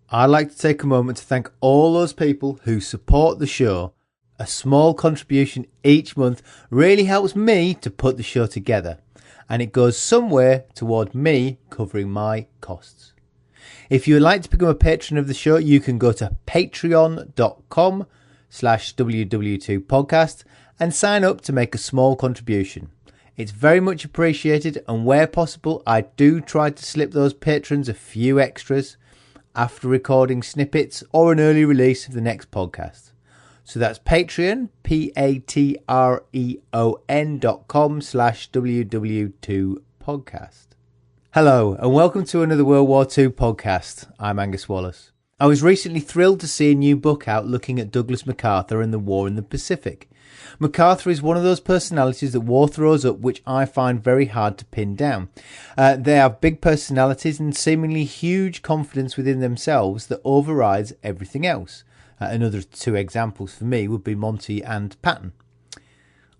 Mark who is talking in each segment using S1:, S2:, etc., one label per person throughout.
S1: I'd like to take a moment to thank all those people who support the show. A small contribution each month really helps me to put the show together, and it goes somewhere toward me covering my costs. If you would like to become a patron of the show, you can go to patreon.com/WW2podcast and sign up to make a small contribution. It's very much appreciated, and where possible, I do try to slip those patrons a few extras after recording snippets or an early release of the next podcast. So that's Patreon, patreon.com/WW2podcast. Hello, and welcome to another World War II podcast. I'm Angus Wallace. I was recently thrilled to see a new book out looking at Douglas MacArthur and the war in the Pacific. MacArthur is one of those personalities that war throws up which I find very hard to pin down. They have big personalities and seemingly huge confidence within themselves that overrides everything else. Another two examples for me would be Monty and Patton.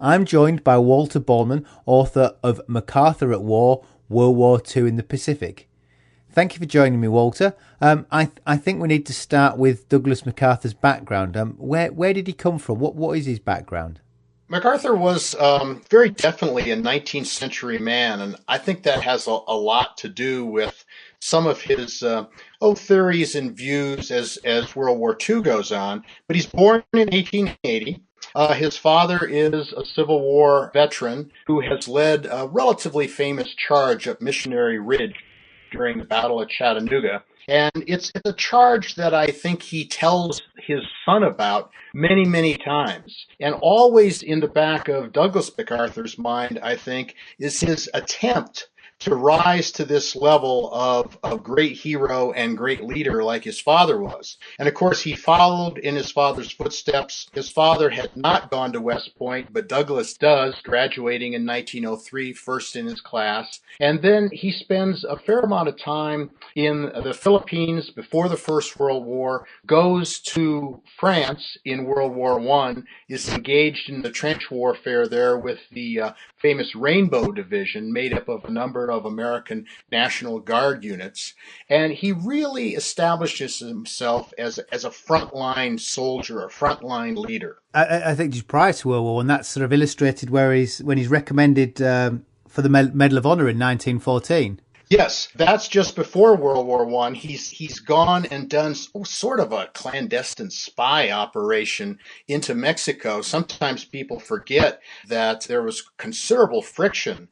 S1: I'm joined by Walter Borneman, author of MacArthur at War, World War II in the Pacific. Thank you for joining me, Walter. I think we need to start with Douglas MacArthur's background. Where did he come from? What is his background?
S2: MacArthur was very definitely a 19th century man, and I think that has a lot to do with some of his theories and views as World War II goes on. But he's born in 1880. His father is a Civil War veteran who has led a relatively famous charge up Missionary Ridge during the Battle of Chattanooga. And it's a charge that I think he tells his son about many, many times. And always in the back of Douglas MacArthur's mind, I think, is his attempt to rise to this level of great hero and great leader like his father was. And of course, he followed in his father's footsteps. His father had not gone to West Point, but Douglas does, graduating in 1903, first in his class. And then he spends a fair amount of time in the Philippines before the First World War, goes to France in World War I, is engaged in the trench warfare there with the famous Rainbow Division, made up of a number of American National Guard units. And he really establishes himself as a frontline soldier, a frontline leader.
S1: I think just prior to World War I, and that's sort of illustrated when he's recommended for the Medal of Honor in 1914.
S2: Yes, that's just before World War I. He's gone and done sort of a clandestine spy operation into Mexico. Sometimes people forget that there was considerable friction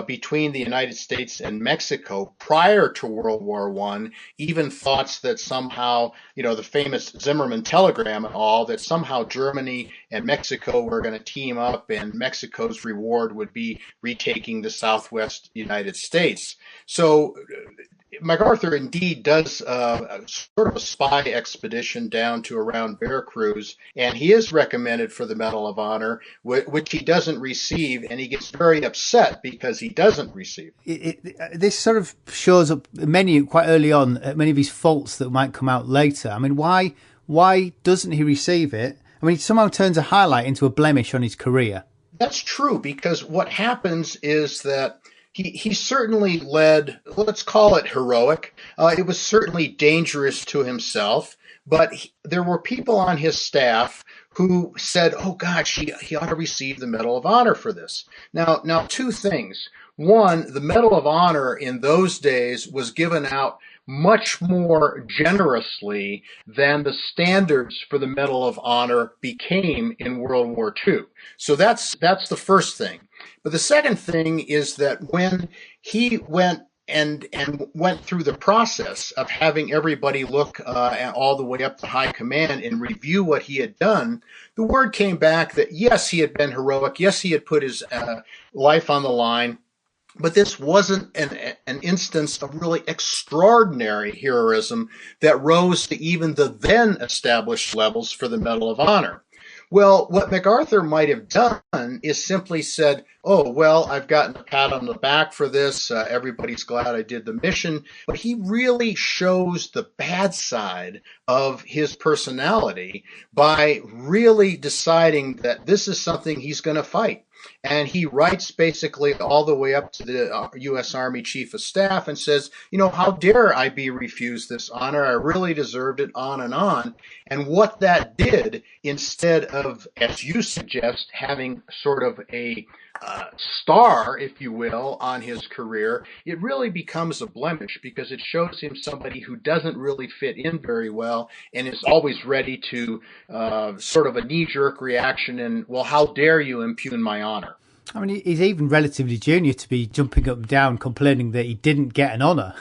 S2: between the United States and Mexico prior to World War I. Even thoughts that somehow, the famous Zimmerman telegram and all, that somehow Germany and Mexico were going to team up and Mexico's reward would be retaking the Southwest United States. So MacArthur indeed does sort of a spy expedition down to around Veracruz, and he is recommended for the Medal of Honor, which he doesn't receive, and he gets very upset because he doesn't receive.
S1: This sort of shows up quite early on, many of his faults that might come out later. I mean, why doesn't he receive it? I mean, it somehow turns a highlight into a blemish on his career.
S2: That's true, because what happens is that he certainly led, let's call it heroic. It was certainly dangerous to himself, but there were people on his staff who said, oh gosh, he ought to receive the Medal of Honor for this. Now, two things. One, the Medal of Honor in those days was given out much more generously than the standards for the Medal of Honor became in World War II. So that's the first thing. But the second thing is that when he went and went through the process of having everybody look all the way up to high command and review what he had done, the word came back that yes, he had been heroic, yes, he had put his life on the line, but this wasn't an instance of really extraordinary heroism that rose to even the then established levels for the Medal of Honor. Well, what MacArthur might have done is simply said, oh, well, I've gotten a pat on the back for this. Everybody's glad I did the mission. But he really shows the bad side of his personality by really deciding that this is something he's going to fight. And he writes basically all the way up to the U.S. Army Chief of Staff and says, how dare I be refused this honor? I really deserved it, on and on. And what that did, instead of, as you suggest, having sort of a star, if you will, on his career, it really becomes a blemish because it shows him somebody who doesn't really fit in very well and is always ready to sort of a knee-jerk reaction and, well, how dare you impugn my honor?
S1: I mean, he's even relatively junior to be jumping up and down complaining that he didn't get an honour.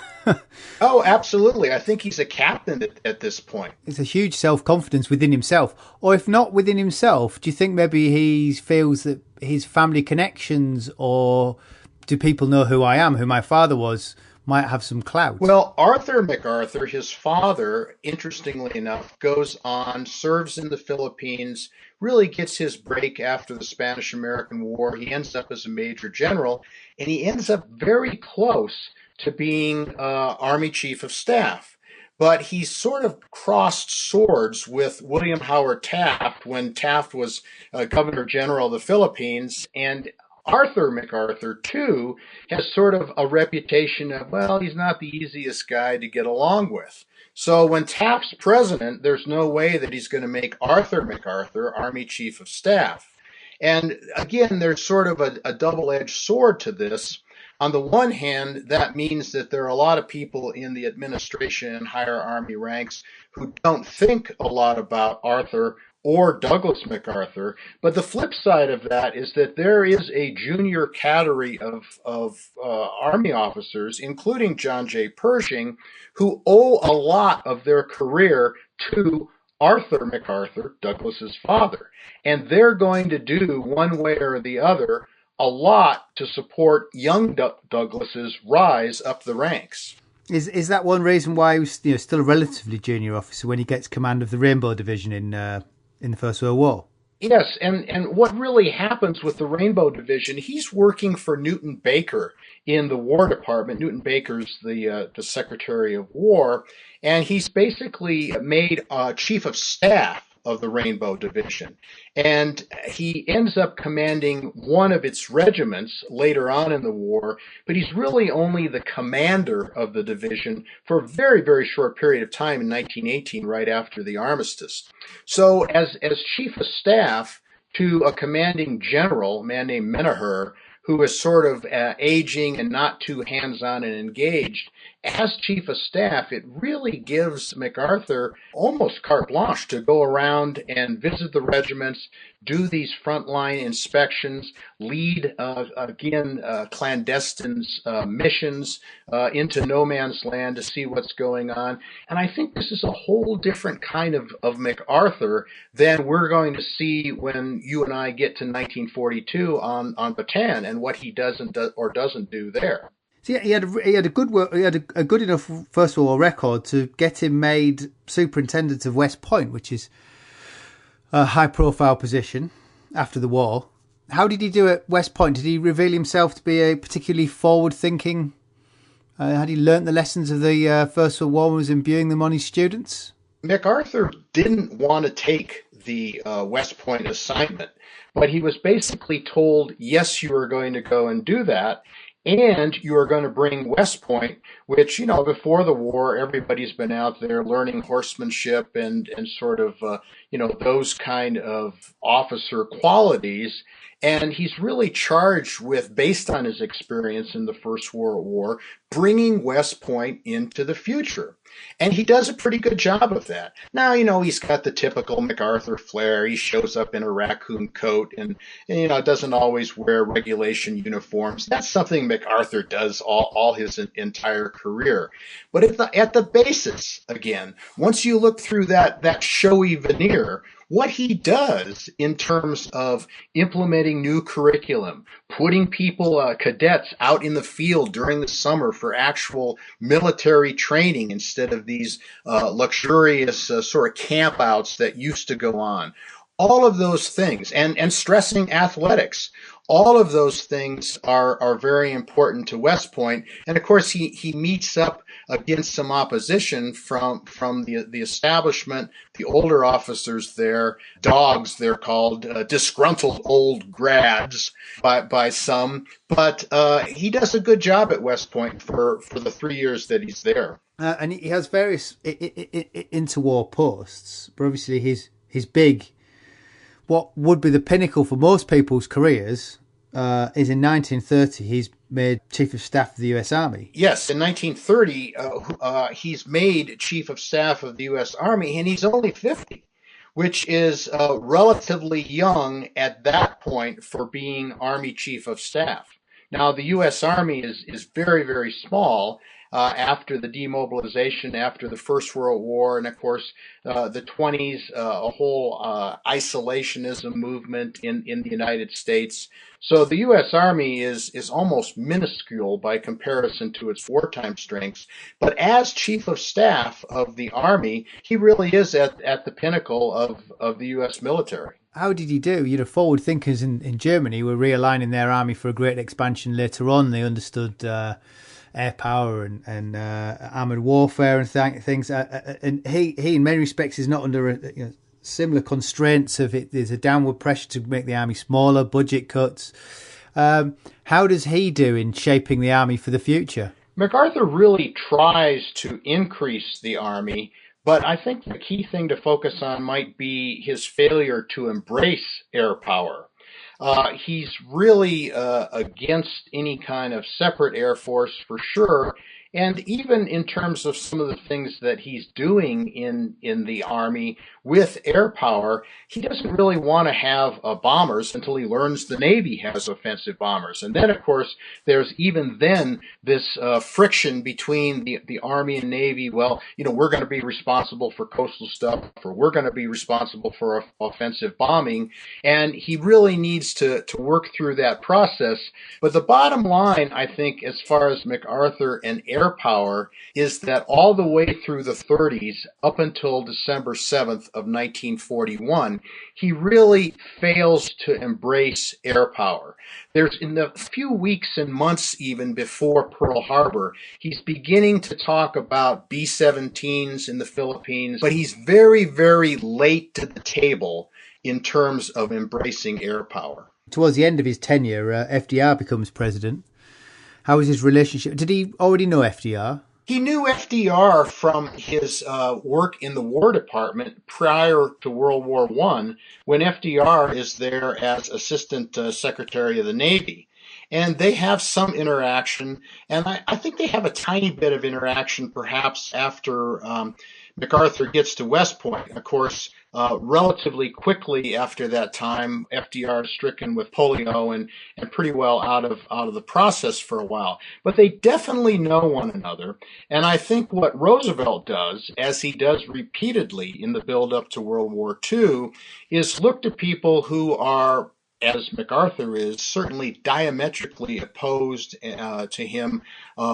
S2: Oh, absolutely. I think he's a captain at this point.
S1: It's a huge self-confidence within himself. Or if not within himself, do you think maybe he feels that his family connections, or do people know who I am, who my father was, might have some clout?
S2: Well, Arthur MacArthur, his father, interestingly enough, goes on, serves in the Philippines, really gets his break after the Spanish-American War. He ends up as a major general, and he ends up very close to being Army Chief of Staff. But he sort of crossed swords with William Howard Taft when Taft was Governor General of the Philippines, and Arthur MacArthur, too, has sort of a reputation of, well, he's not the easiest guy to get along with. So when Taft's president, there's no way that he's going to make Arthur MacArthur Army Chief of Staff. And again, there's sort of a double-edged sword to this. On the one hand, that means that there are a lot of people in the administration and higher Army ranks who don't think a lot about Arthur or Douglas MacArthur. But the flip side of that is that there is a junior cadre of Army officers, including John J. Pershing, who owe a lot of their career to Arthur MacArthur, Douglas's father. And they're going to do, one way or the other, a lot to support young Douglas's rise up the ranks.
S1: Is that one reason why he was still a relatively junior officer when he gets command of the Rainbow Division in the First World War?
S2: Yes, and what really happens with the Rainbow Division, he's working for Newton Baker in the War Department. Newton Baker's the Secretary of War, and he's basically made Chief of Staff of the Rainbow Division. And he ends up commanding one of its regiments later on in the war, but he's really only the commander of the division for a very, very short period of time in 1918, right after the armistice. So as Chief of Staff to a commanding general, a man named Menaher, who is sort of aging and not too hands-on and engaged, as Chief of Staff, it really gives MacArthur almost carte blanche to go around and visit the regiments, do these frontline inspections, lead, clandestine missions into no man's land to see what's going on. And I think this is a whole different kind of MacArthur than we're going to see when you and I get to 1942 on Bataan and what he does or doesn't do there.
S1: So yeah, he had a good enough First World War record to get him made Superintendent of West Point, which is a high-profile position after the war. How did he do at West Point? Did he reveal himself to be a particularly forward-thinking? Had he learnt the lessons of the First World War and was imbuing them on his students?
S2: MacArthur didn't want to take the West Point assignment, but he was basically told, yes, you are going to go and do that. And you are going to bring West Point, which, before the war, everybody's been out there learning horsemanship and sort of, those kind of officer qualities. And he's really charged with, based on his experience in the First World War, bringing West Point into the future. And he does a pretty good job of that. Now, he's got the typical MacArthur flair. He shows up in a raccoon coat and doesn't always wear regulation uniforms. That's something MacArthur does all his entire career. But at the basis, again, once you look through that showy veneer, what he does in terms of implementing new curriculum, putting people, cadets out in the field during the summer for actual military training instead of these luxurious sort of campouts that used to go on. all of those things, and stressing athletics. All of those things are very important to West Point. And of course, he meets up against some opposition from the establishment, the older officers there, dogs they're called, disgruntled old grads by some. But he does a good job at West Point for the 3 years that he's there.
S1: And he has various interwar posts, but obviously his big, what would be the pinnacle for most people's careers, is in 1930 he's made Chief of Staff of the U.S. Army.
S2: Yes, in 1930 he's made Chief of Staff of the U.S. Army, and he's only 50, which is relatively young at that point for being Army Chief of Staff. Now, the U.S. Army is very, very small after the demobilization, after the First World War, and of course the 20s, a whole isolationism movement in the United States. So the U.S. Army is almost minuscule by comparison to its wartime strengths. But as Chief of Staff of the Army, he really is at the pinnacle of the U.S. military.
S1: How did he do? Forward thinkers in Germany were realigning their army for a great expansion later on. They understood air power and armoured warfare and things. And he, in many respects, is not under similar constraints of it. There's a downward pressure to make the army smaller, budget cuts. How does he do in shaping the army for the future?
S2: MacArthur really tries to increase the army, but I think the key thing to focus on might be his failure to embrace air power. He's really against any kind of separate Air Force for sure. And even in terms of some of the things that he's doing in the Army with air power, he doesn't really want to have bombers until he learns the Navy has offensive bombers. And then, of course, there's even then this friction between the Army and Navy. Well, we're going to be responsible for coastal stuff, or we're going to be responsible for offensive bombing. And he really needs to work through that process. But the bottom line, I think, as far as MacArthur and air power, is that all the way through the 30s, up until December 7th of 1941, he really fails to embrace air power. There's in the few weeks and months even before Pearl Harbor, he's beginning to talk about B-17s in the Philippines, but he's very, very late to the table in terms of embracing air power.
S1: Towards the end of his tenure, FDR becomes president. How was his relationship? Did he already know FDR?
S2: He knew FDR from his work in the War Department prior to World War I, when FDR is there as Assistant Secretary of the Navy. And they have some interaction, and I think they have a tiny bit of interaction perhaps after MacArthur gets to West Point. Of course, relatively quickly after that time, FDR is stricken with polio and pretty well out of the process for a while. But they definitely know one another. And I think what Roosevelt does, as he does repeatedly in the build-up to World War II, is look to people who are, as MacArthur is, certainly diametrically opposed to him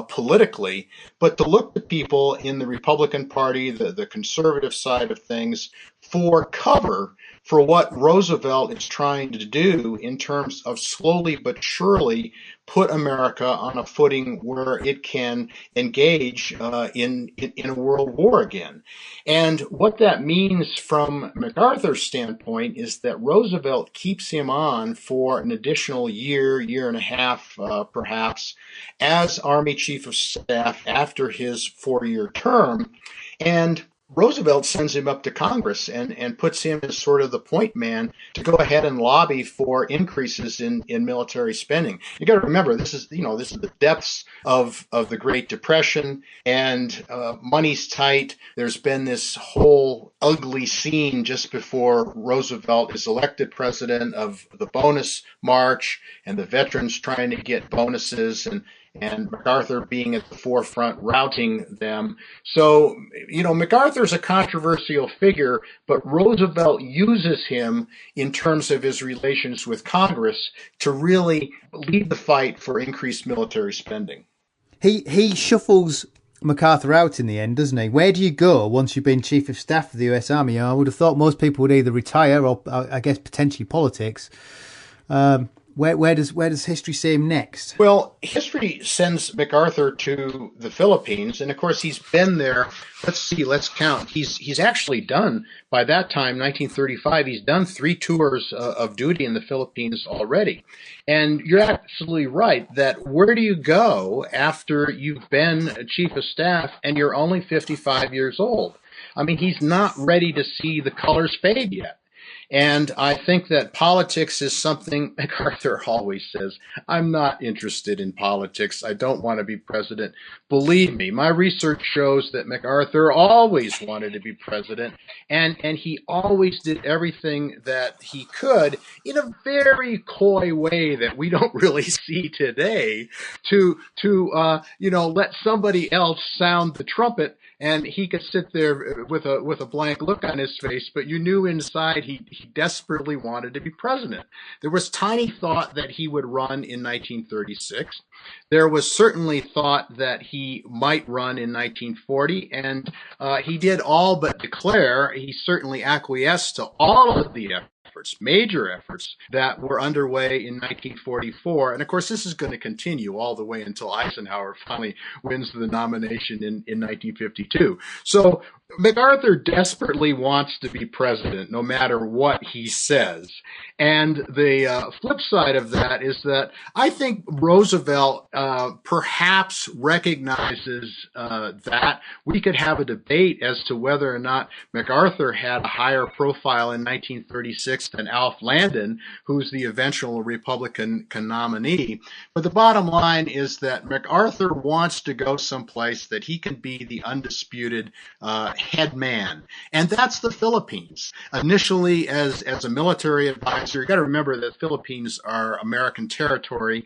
S2: politically, but to look at people in the Republican Party, the conservative side of things, for cover for what Roosevelt is trying to do in terms of slowly but surely put America on a footing where it can engage in a world war again. And what that means from MacArthur's standpoint is that Roosevelt keeps him on for an additional year and a half, perhaps, as Army Chief of Staff after his 4-year term. And Roosevelt sends him up to Congress and puts him as sort of the point man to go ahead and lobby for increases in military spending. You got to remember, this is the depths of the Great Depression, and money's tight. There's been this whole ugly scene just before Roosevelt is elected president of the bonus march and the veterans trying to get bonuses, and MacArthur being at the forefront routing them. So, MacArthur's a controversial figure, but Roosevelt uses him in terms of his relations with Congress to really lead the fight for increased military spending.
S1: He shuffles MacArthur out in the end, doesn't he? Where do you go once you've been Chief of Staff of the US Army? I would have thought most people would either retire or, I guess, potentially politics. Where does history see him next?
S2: Well, history sends MacArthur to the Philippines, and of course he's been there. Let's count. He's actually done, by that time, 1935, he's done 3 tours of duty in the Philippines already. And you're absolutely right that where do you go after you've been a Chief of Staff and you're only 55 years old? I mean, he's not ready to see the colors fade yet. And I think that politics is something MacArthur always says, I'm not interested in politics. I don't want to be president. Believe me, my research shows that MacArthur always wanted to be president, and he always did everything that he could in a very coy way that we don't really see today to let somebody else sound the trumpet, and he could sit there with a blank look on his face, but you knew inside he desperately wanted to be president. There was tiny thought that he would run in 1936. There was certainly thought that he might run in 1940, and he did all but declare. He certainly acquiesced to all of the major efforts that were underway in 1944. And of course, this is going to continue all the way until Eisenhower finally wins the nomination in 1952. So MacArthur desperately wants to be president, no matter what he says. And the flip side of that is that I think Roosevelt perhaps recognizes that. We could have a debate as to whether or not MacArthur had a higher profile in 1936 than Alf Landon, who's the eventual Republican nominee. But the bottom line is that MacArthur wants to go someplace that he can be the undisputed head man, and that's the Philippines. Initially, as a military advisor, you got to remember that Philippines are American territory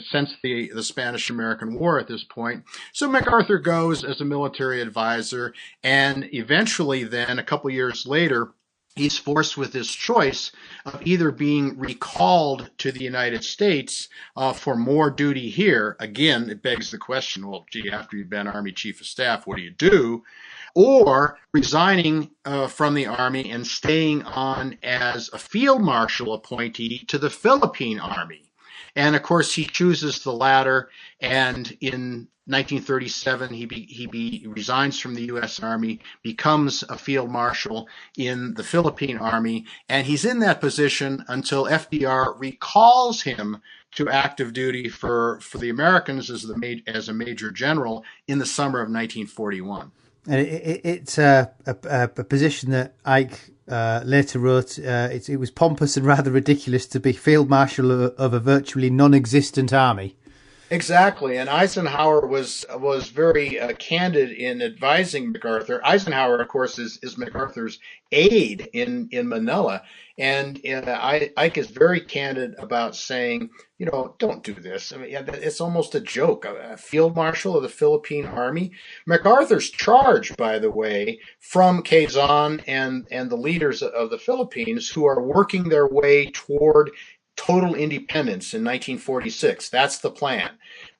S2: since the Spanish-American War at this point. So MacArthur goes as a military advisor, and eventually then, a couple years later, he's forced with this choice of either being recalled to the United States for more duty here. Again, it begs the question, well, gee, after you've been Army Chief of Staff, what do you do? Or resigning from the Army and staying on as a field marshal appointee to the Philippine Army. And of course, he chooses the latter, and in 1937, he resigns from the U.S. Army, becomes a field marshal in the Philippine Army, and he's in that position until FDR recalls him to active duty for the Americans as a major general in the summer of 1941.
S1: And it's a position that Ike later wrote, it was pompous and rather ridiculous to be Field Marshal of a virtually non-existent army.
S2: Exactly, and Eisenhower was very candid in advising MacArthur. Eisenhower, of course, is MacArthur's aide in Manila, and Ike is very candid about saying, don't do this. I mean, it's almost a joke. A field marshal of the Philippine Army. MacArthur's charge, by the way, from Quezon and the leaders of the Philippines who are working their way toward total independence in 1946. That's the plan.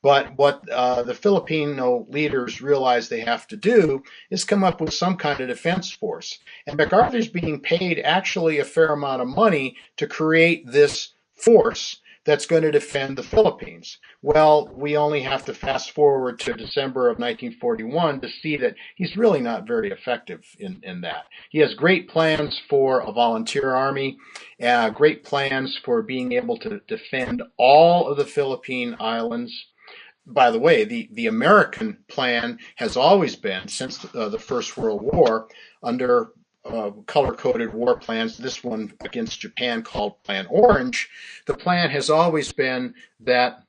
S2: But what the Filipino leaders realize they have to do is come up with some kind of defense force. And MacArthur's being paid actually a fair amount of money to create this force that's going to defend the Philippines. Well, we only have to fast forward to December of 1941 to see that he's really not very effective in that. He has great plans for a volunteer army, great plans for being able to defend all of the Philippine islands. By the way, the American plan has always been, since the First World War, under color-coded war plans, this one against Japan called Plan Orange. The plan has always been that,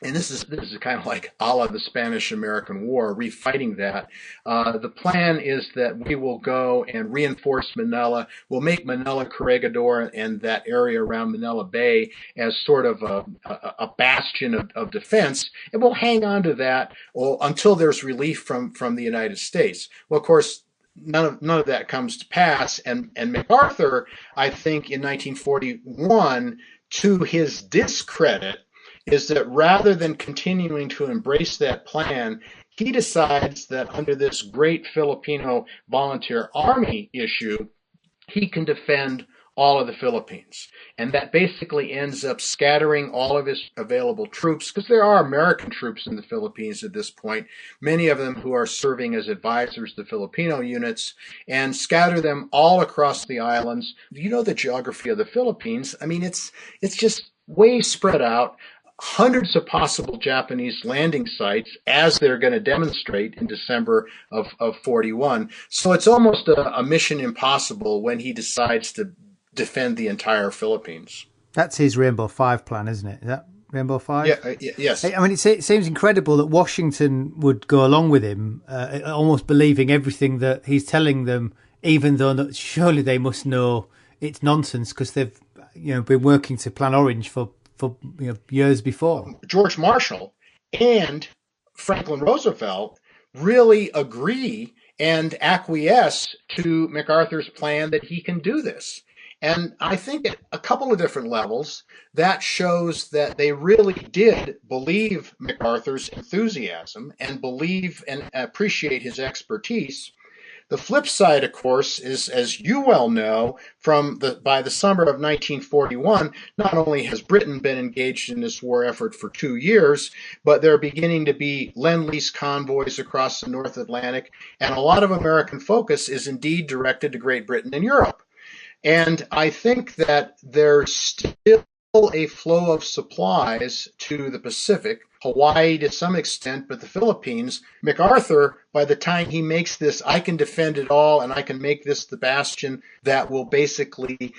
S2: and this is kind of like a la the Spanish-American War, refighting that. The plan is that we will go and reinforce Manila. We'll make Manila Corregidor and that area around Manila Bay as sort of a bastion of defense, and we'll hang on to that until there's relief from the United States. Well, of course, none of that comes to pass, and MacArthur, I think, in 1941, to his discredit, is that rather than continuing to embrace that plan, he decides that under this great Filipino volunteer army issue, he can defend all of the Philippines. And that basically ends up scattering all of his available troops, because there are American troops in the Philippines at this point, many of them who are serving as advisors to Filipino units, and scatter them all across the islands. You know the geography of the Philippines. I mean, it's just way spread out. Hundreds of possible Japanese landing sites, as they're going to demonstrate in December of 41. So it's almost a mission impossible when he decides to defend the entire Philippines.
S1: That's his Rainbow Five plan, isn't it? Is that Rainbow Five?
S2: Yeah, yes.
S1: I mean, it seems incredible that Washington would go along with him, almost believing everything that he's telling them, even though surely they must know it's nonsense, because they've been working to Plan Orange for years before.
S2: George Marshall and Franklin Roosevelt really agree and acquiesce to MacArthur's plan that he can do this. And I think at a couple of different levels, that shows that they really did believe MacArthur's enthusiasm and believe and appreciate his expertise. The flip side, of course, is, as you well know, by the summer of 1941, not only has Britain been engaged in this war effort for 2 years, but there are beginning to be Lend-Lease convoys across the North Atlantic, and a lot of American focus is indeed directed to Great Britain and Europe. And I think that there's still a flow of supplies to the Pacific, Hawaii to some extent, but the Philippines. MacArthur, by the time he makes this, I can defend it all and I can make this the bastion that will basically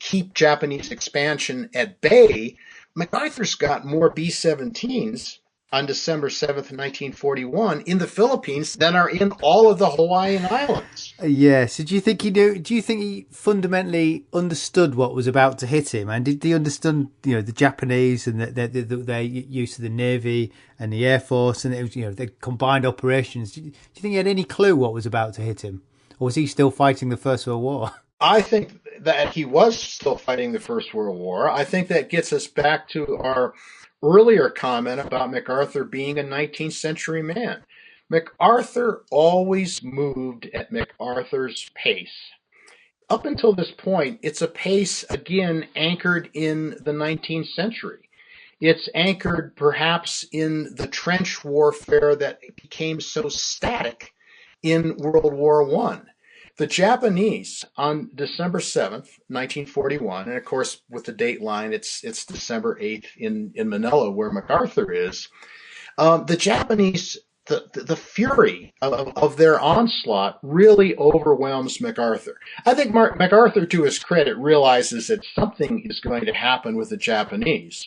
S2: keep Japanese expansion at bay, MacArthur's got more B-17s on December 7th, 1941 in the Philippines than are in all of the Hawaiian Islands.
S1: Yeah, so do you think he fundamentally understood what was about to hit him? And did he understand, the Japanese and their use of the Navy and the Air Force and it was, the combined operations? Do you think he had any clue what was about to hit him? Or was he still fighting the First World War?
S2: I think that he was still fighting the First World War. I think that gets us back to our earlier comment about MacArthur being a 19th century man. MacArthur always moved at MacArthur's pace. Up until this point, it's a pace, again, anchored in the 19th century. It's anchored perhaps in the trench warfare that became so static in World War I. The Japanese, on December 7th, 1941, and of course with the date line, it's December 8th in Manila, where MacArthur is, the Japanese, the fury of their onslaught really overwhelms MacArthur. I think MacArthur, to his credit, realizes that something is going to happen with the Japanese.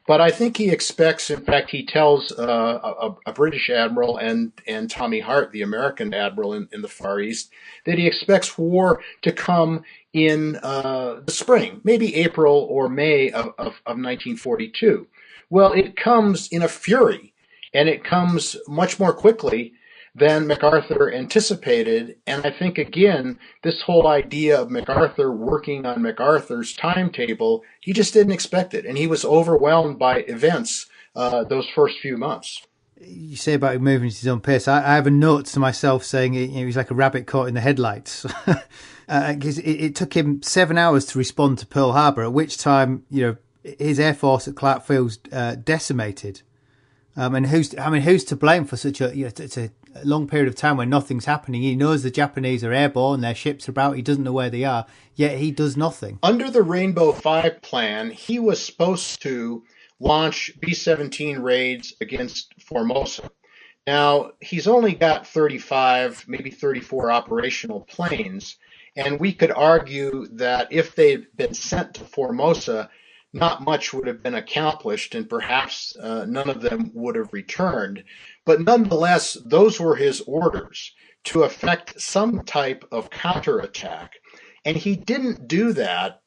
S2: But I think he expects, in fact, he tells a British admiral and Tommy Hart, the American admiral in the Far East, that he expects war to come in the spring, maybe April or May of 1942. Well, it comes in a fury, and it comes much more quickly than MacArthur anticipated. And I think, again, this whole idea of MacArthur working on MacArthur's timetable, he just didn't expect it. And he was overwhelmed by events those first few months.
S1: You say about him moving at his own pace. I have a note to myself saying he was like a rabbit caught in the headlights. Because it took him 7 hours to respond to Pearl Harbor, at which time, his Air Force at Clark Field's decimated. And who's to blame for such it's a long period of time when nothing's happening? He knows the Japanese are airborne, their ships are about, he doesn't know where they are, yet he does nothing.
S2: Under the Rainbow Five plan, he was supposed to launch B-17 raids against Formosa. Now, he's only got 35, maybe 34 operational planes, and we could argue that if they'd been sent to Formosa, not much would have been accomplished, and perhaps none of them would have returned. But nonetheless, those were his orders to effect some type of counterattack. And he didn't do that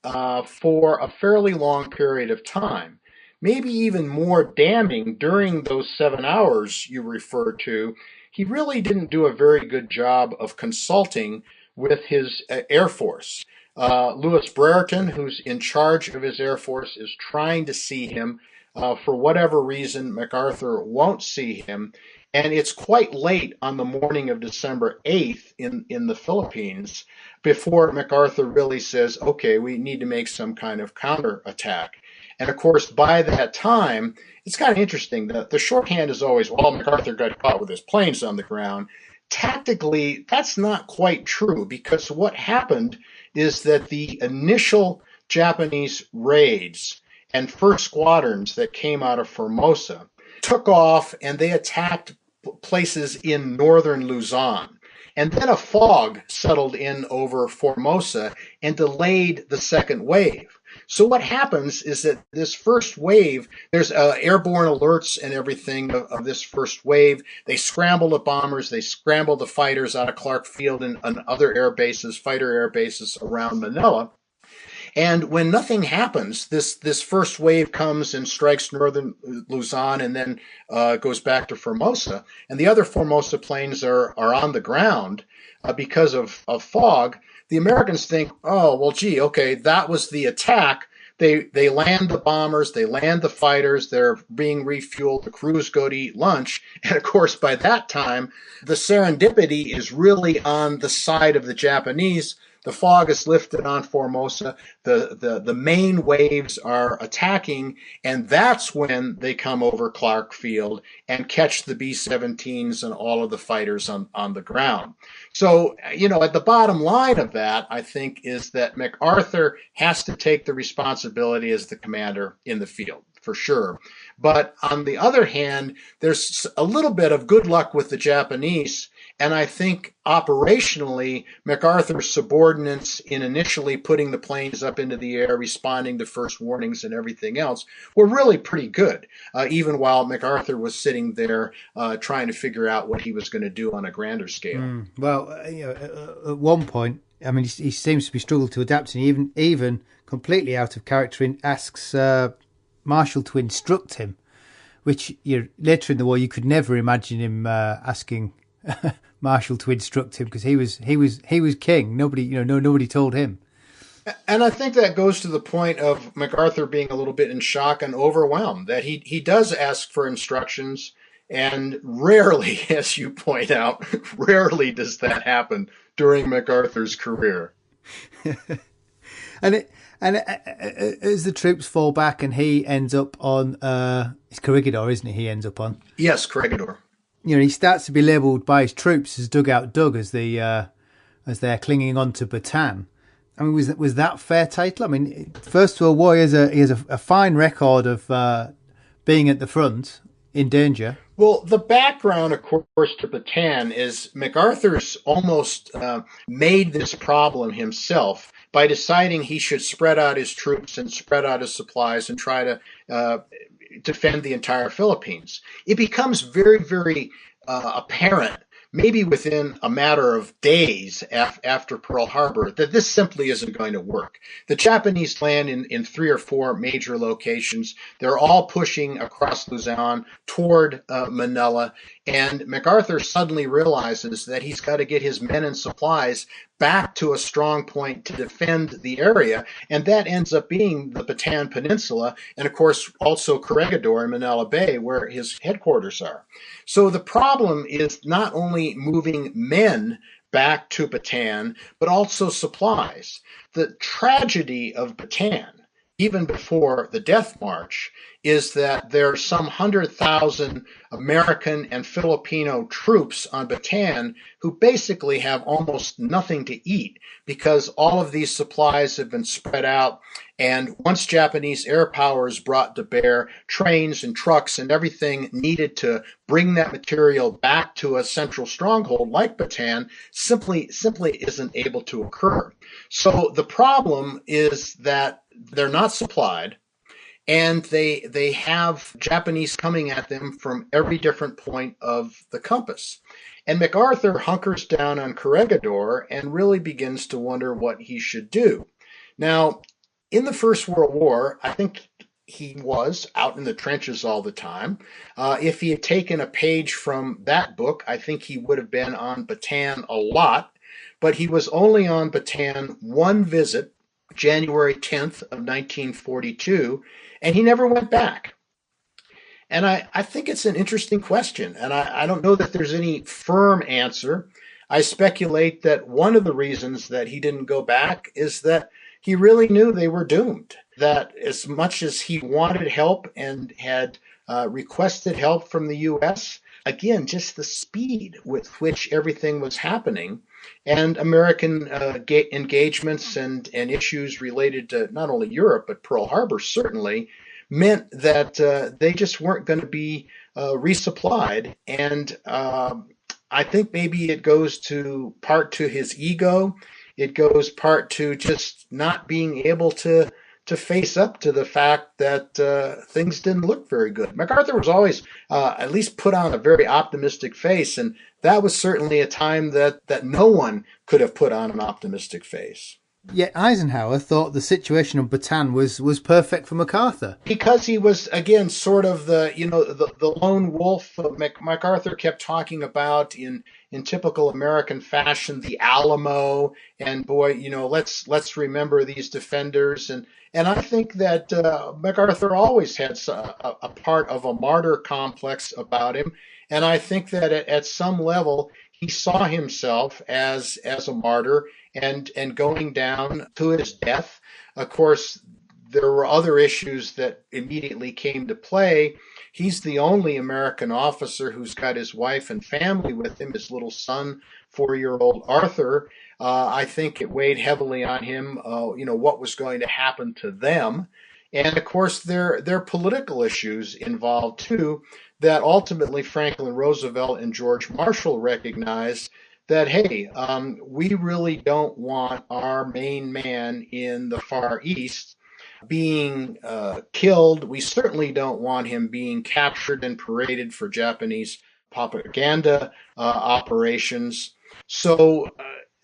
S2: for a fairly long period of time. Maybe even more damning, during those 7 hours you refer to, he really didn't do a very good job of consulting with his Air Force. Louis Brereton, who's in charge of his Air Force, is trying to see him. For whatever reason, MacArthur won't see him. And it's quite late on the morning of December 8th in the Philippines before MacArthur really says, okay, we need to make some kind of counterattack. And of course, by that time, it's kind of interesting. The shorthand is always, well, MacArthur got caught with his planes on the ground. Tactically, that's not quite true, because what happened is that the initial Japanese raids and first squadrons that came out of Formosa took off and they attacked places in northern Luzon. And then a fog settled in over Formosa and delayed the second wave. So what happens is that this first wave, there's airborne alerts and everything of this first wave. They scramble the bombers, they scramble the fighters out of Clark Field and other air bases, fighter air bases around Manila. And when nothing happens, this first wave comes and strikes northern Luzon and then goes back to Formosa. And the other Formosa planes are on the ground because of fog. The Americans think, oh, well, gee, okay, that was the attack. They land the bombers, they land the fighters, they're being refueled, the crews go to eat lunch. And of course, by that time, the serendipity is really on the side of the Japanese. The fog is lifted on Formosa. The main waves are attacking, and that's when they come over Clark Field and catch the B-17s and all of the fighters on the ground. So, at the bottom line of that, I think, is that MacArthur has to take the responsibility as the commander in the field, for sure. But on the other hand, there's a little bit of good luck with the Japanese. And I think operationally, MacArthur's subordinates in initially putting the planes up into the air, responding to first warnings and everything else, were really pretty good, even while MacArthur was sitting there trying to figure out what he was going to do on a grander scale.
S1: Well, at one point, I mean, he seems to be struggling to adapt, and even completely out of character, and asks Marshall to instruct him, which later in the war you could never imagine him asking Marshall to instruct him, because he was king. Nobody told him.
S2: And I think that goes to the point of MacArthur being a little bit in shock and overwhelmed, that he does ask for instructions, and rarely, as you point out, rarely does that happen during MacArthur's career.
S1: And as the troops fall back, and he ends up on it's Corregidor, isn't it? He ends up on,
S2: yes, Corregidor.
S1: He starts to be labelled by his troops as Dugout Doug, as they're clinging on to Bataan. I mean, was that fair title? I mean, First World War, he has a fine record of being at the front in danger.
S2: Well, the background, of course, to Bataan is MacArthur's almost made this problem himself by deciding he should spread out his troops and spread out his supplies and try to defend the entire Philippines. It becomes very, very apparent, maybe within a matter of days after Pearl Harbor, that this simply isn't going to work. The Japanese land in 3 or 4 major locations. They're all pushing across Luzon toward Manila, and MacArthur suddenly realizes that he's got to get his men and supplies back to a strong point to defend the area, and that ends up being the Bataan Peninsula, and of course also Corregidor in Manila Bay, where his headquarters are. So the problem is not only moving men back to Bataan, but also supplies. The tragedy of Bataan, even before the Death March, is that there are some 100,000 American and Filipino troops on Bataan who basically have almost nothing to eat, because all of these supplies have been spread out. And once Japanese air power is brought to bear, trains and trucks and everything needed to bring that material back to a central stronghold like Bataan simply isn't able to occur. So the problem is that they're not supplied, and they have Japanese coming at them from every different point of the compass. And MacArthur hunkers down on Corregidor and really begins to wonder what he should do. Now, in the First World War, I think he was out in the trenches all the time. If he had taken a page from that book, I think he would have been on Bataan a lot, but he was only on Bataan one visit, January 10th of 1942, and he never went back. And I think it's an interesting question, and I don't know that there's any firm answer. I speculate that one of the reasons that he didn't go back is that he really knew they were doomed. That as much as he wanted help and had requested help from the U.S., again, just the speed with which everything was happening and American engagements and issues related to not only Europe, but Pearl Harbor certainly meant that they just weren't going to be resupplied. And I think maybe it goes to part to his ego. It goes part to just not being able to face up to the fact that things didn't look very good. MacArthur was always at least put on a very optimistic face, and that was certainly a time that no one could have put on an optimistic face.
S1: Yet Eisenhower thought the situation on Bataan was perfect for MacArthur.
S2: Because he was, again, sort of the lone wolf. MacArthur kept talking about in typical American fashion, the Alamo, and boy, let's remember these defenders. And I think that MacArthur always had a part of a martyr complex about him. And I think that at some level, he saw himself as a martyr and going down to his death. Of course, there were other issues that immediately came to play. He's the only American officer who's got his wife and family with him, his little son, 4-year-old Arthur. I think it weighed heavily on him, what was going to happen to them. And of course, there are political issues involved too, that ultimately Franklin Roosevelt and George Marshall recognized that, hey, we really don't want our main man in the Far East being killed. We certainly don't want him being captured and paraded for Japanese propaganda operations. So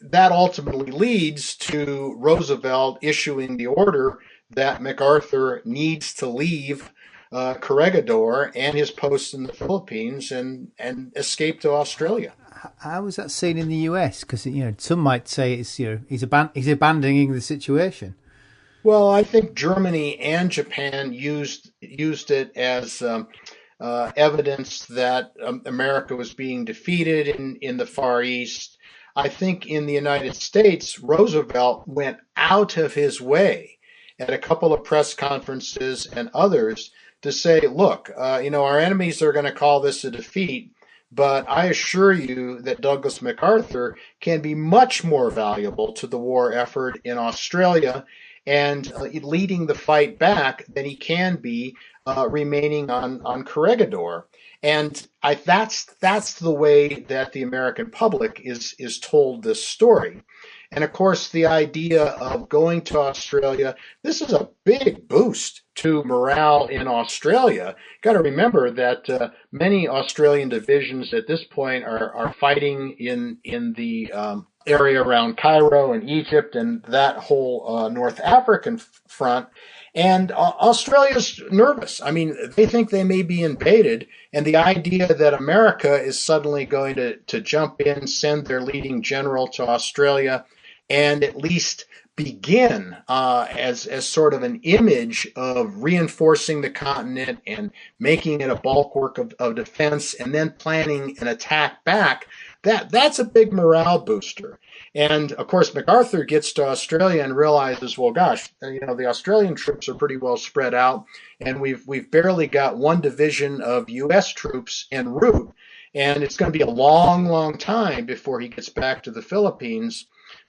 S2: that ultimately leads to Roosevelt issuing the order that MacArthur needs to leave Corregidor and his post in the Philippines and escape to Australia.
S1: How was that seen in the US? Because some might say it's he's abandoning the situation.
S2: Well, I think Germany and Japan used it as evidence that America was being defeated in the Far East. I think in the United States, Roosevelt went out of his way at a couple of press conferences and others to say, look, our enemies are going to call this a defeat, but I assure you that Douglas MacArthur can be much more valuable to the war effort in Australia and leading the fight back than he can be remaining on Corregidor. And that's the way that the American public is told this story. And of course, the idea of going to Australia, this is a big boost to morale in Australia. Got to remember that many Australian divisions at this point are fighting in the area around Cairo and Egypt and that whole North African front. And Australia's nervous. I mean, they think they may be invaded. And the idea that America is suddenly going to jump in, send their leading general to Australia, and at least begin as sort of an image of reinforcing the continent and making it a bulwark of defense and then planning an attack back, that's a big morale booster. And of course, MacArthur gets to Australia and realizes, well, gosh, the Australian troops are pretty well spread out, and we've barely got one division of U.S. troops en route, and it's going to be a long, long time before he gets back to the Philippines.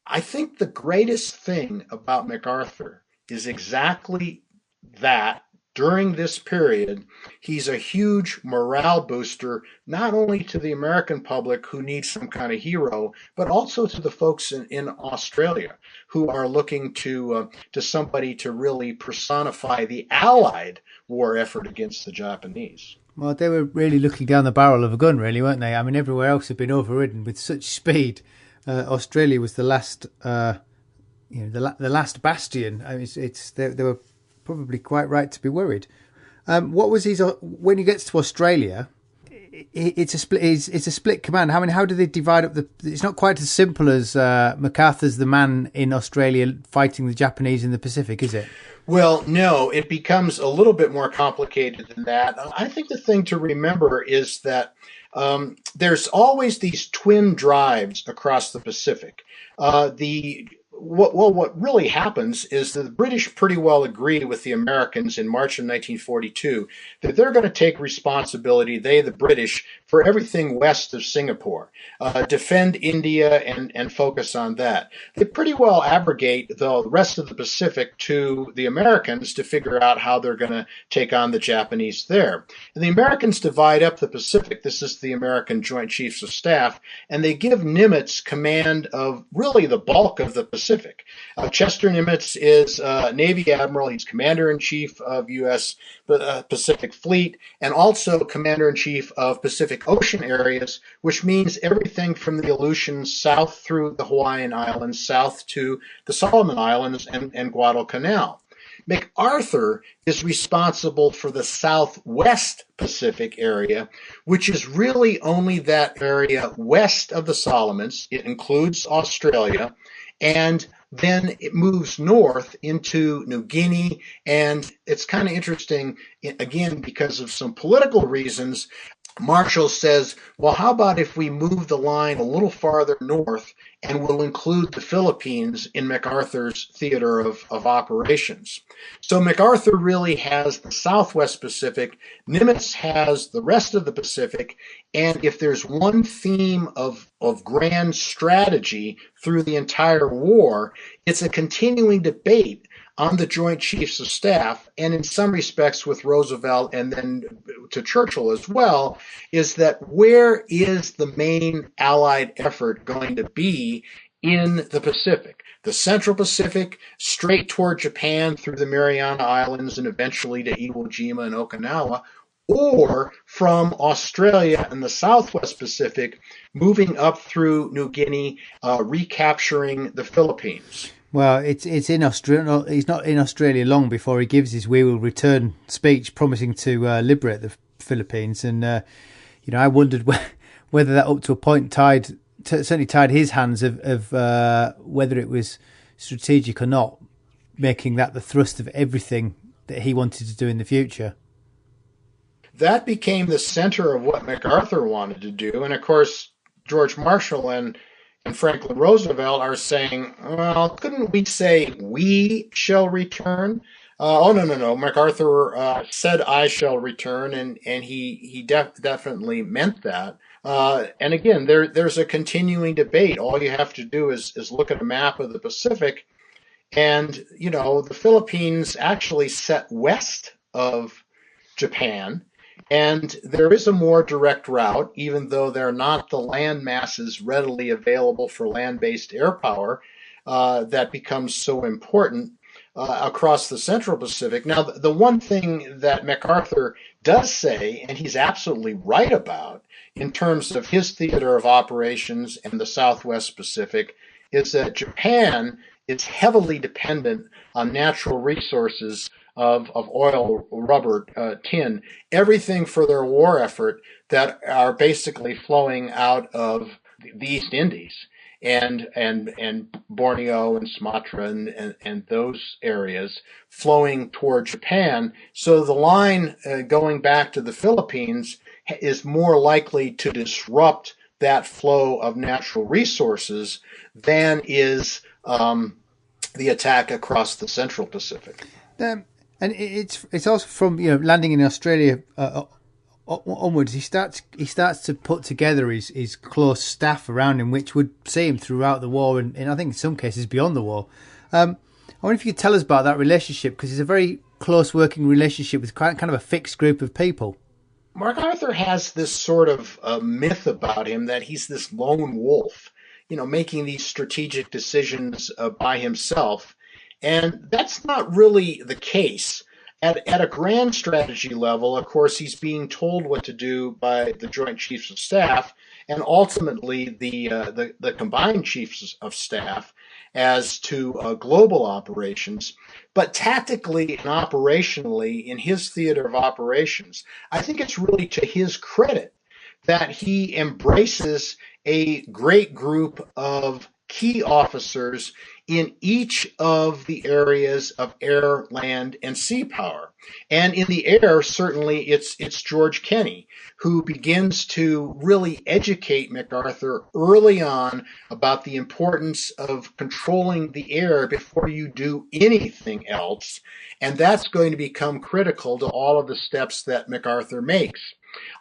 S2: I think the greatest thing about MacArthur is exactly that. During this period, he's a huge morale booster, not only to the American public who needs some kind of hero, but also to the folks in Australia who are looking to somebody to really personify the Allied war effort against the Japanese.
S1: Well, they were really looking down the barrel of a gun, really, weren't they? I mean, everywhere else had been overridden with such speed. Australia was the last, the last bastion. I mean, they were probably quite right to be worried. What was his when he gets to Australia? it's a split. It's a split command. How do they divide up the? It's not quite as simple as MacArthur's the man in Australia fighting the Japanese in the Pacific, is it?
S2: Well, no, it becomes a little bit more complicated than that. I think the thing to remember is that there's always these twin drives across the Pacific. What really happens is that the British pretty well agree with the Americans in March of 1942 that they're going to take responsibility, they, the British, for everything west of Singapore, defend India and focus on that. They pretty well abrogate the rest of the Pacific to the Americans to figure out how they're going to take on the Japanese there. And the Americans divide up the Pacific. This is the American Joint Chiefs of Staff, and they give Nimitz command of really the bulk of the Pacific. Chester Nimitz is Navy Admiral. He's Commander-in-Chief of U.S. Pacific Fleet and also Commander-in-Chief of Pacific Ocean areas, which means everything from the Aleutians south through the Hawaiian Islands, south to the Solomon Islands and Guadalcanal. MacArthur is responsible for the southwest Pacific area, which is really only that area west of the Solomons. It includes Australia, and then it moves north into New Guinea, and it's kind of interesting, again, because of some political reasons. Marshall says, well, how about if we move the line a little farther north and we'll include the Philippines in MacArthur's theater of operations. So MacArthur really has the Southwest Pacific, Nimitz has the rest of the Pacific, and if there's one theme of grand strategy through the entire war, it's a continuing debate on the Joint Chiefs of Staff, and in some respects with Roosevelt and then to Churchill as well, is that where is the main Allied effort going to be in the Pacific? The Central Pacific, straight toward Japan through the Mariana Islands and eventually to Iwo Jima and Okinawa, or from Australia and the Southwest Pacific, moving up through New Guinea, recapturing the Philippines.
S1: Well, it's in Australia. He's not in Australia long before he gives his "We will return" speech, promising to liberate the Philippines. And I wondered whether that, up to a point, certainly tied his hands of whether it was strategic or not, making that the thrust of everything that he wanted to do in the future.
S2: That became the center of what MacArthur wanted to do, and of course, George Marshall and Franklin Roosevelt are saying, well, couldn't we say we shall return? No. MacArthur said I shall return, and he definitely meant that. And again, there's a continuing debate. All you have to do is look at a map of the Pacific, and, the Philippines actually set west of Japan. And there is a more direct route, even though they're not the land masses readily available for land-based air power that becomes so important across the Central Pacific. Now, the one thing that MacArthur does say, and he's absolutely right about, in terms of his theater of operations in the Southwest Pacific, is that Japan is heavily dependent on natural resources of oil, rubber, tin, everything for their war effort that are basically flowing out of the East Indies and Borneo and Sumatra and those areas flowing toward Japan. So the line going back to the Philippines is more likely to disrupt that flow of natural resources than is the attack across the Central Pacific.
S1: And it's also from landing in Australia onwards. He starts to put together his close staff around him, which would see him throughout the war, and I think in some cases beyond the war. I wonder if you could tell us about that relationship, because it's a very close working relationship with kind of a fixed group of people.
S2: MacArthur has this sort of myth about him that he's this lone wolf, making these strategic decisions by himself. And that's not really the case. At a grand strategy level, of course, he's being told what to do by the Joint Chiefs of Staff and ultimately the combined Chiefs of Staff as to global operations. But tactically and operationally, in his theater of operations, I think it's really to his credit that he embraces a great group of key officers in each of the areas of air, land, and sea power. And in the air, certainly it's George Kenney, who begins to really educate MacArthur early on about the importance of controlling the air before you do anything else. And that's going to become critical to all of the steps that MacArthur makes.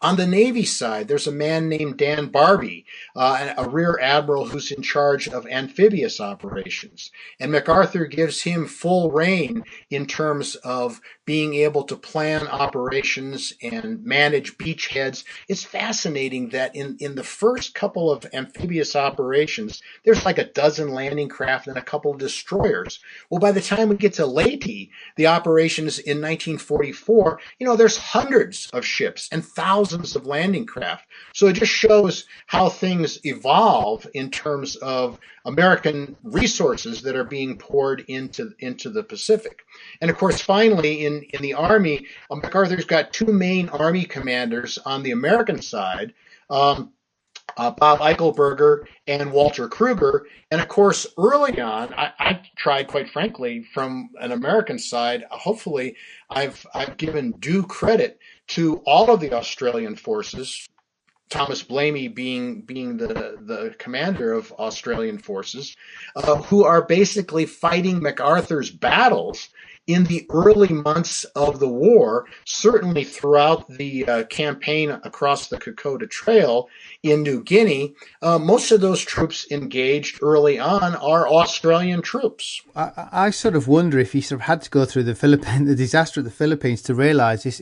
S2: On the Navy side, there's a man named Dan Barbie, a rear admiral who's in charge of amphibious operations. And MacArthur gives him full rein in terms of being able to plan operations and manage beachheads. It's fascinating that in the first couple of amphibious operations, there's like a dozen landing craft and a couple of destroyers. Well, by the time we get to Leyte, the operations in 1944, there's hundreds of ships and thousands of landing craft. So it just shows how things evolve in terms of American resources that are being poured into the Pacific. And of course, finally, in the Army, MacArthur's got two main Army commanders on the American side, Bob Eichelberger and Walter Kruger. And of course, early on, I tried, quite frankly, from an American side, hopefully I've given due credit to all of the Australian forces, Thomas Blamey being the commander of Australian forces, who are basically fighting MacArthur's battles in the early months of the war, certainly throughout the campaign across the Kokoda Trail in New Guinea. Most of those troops engaged early on are Australian troops.
S1: I sort of wonder if he sort of had to go through the disaster of the Philippines to realise this.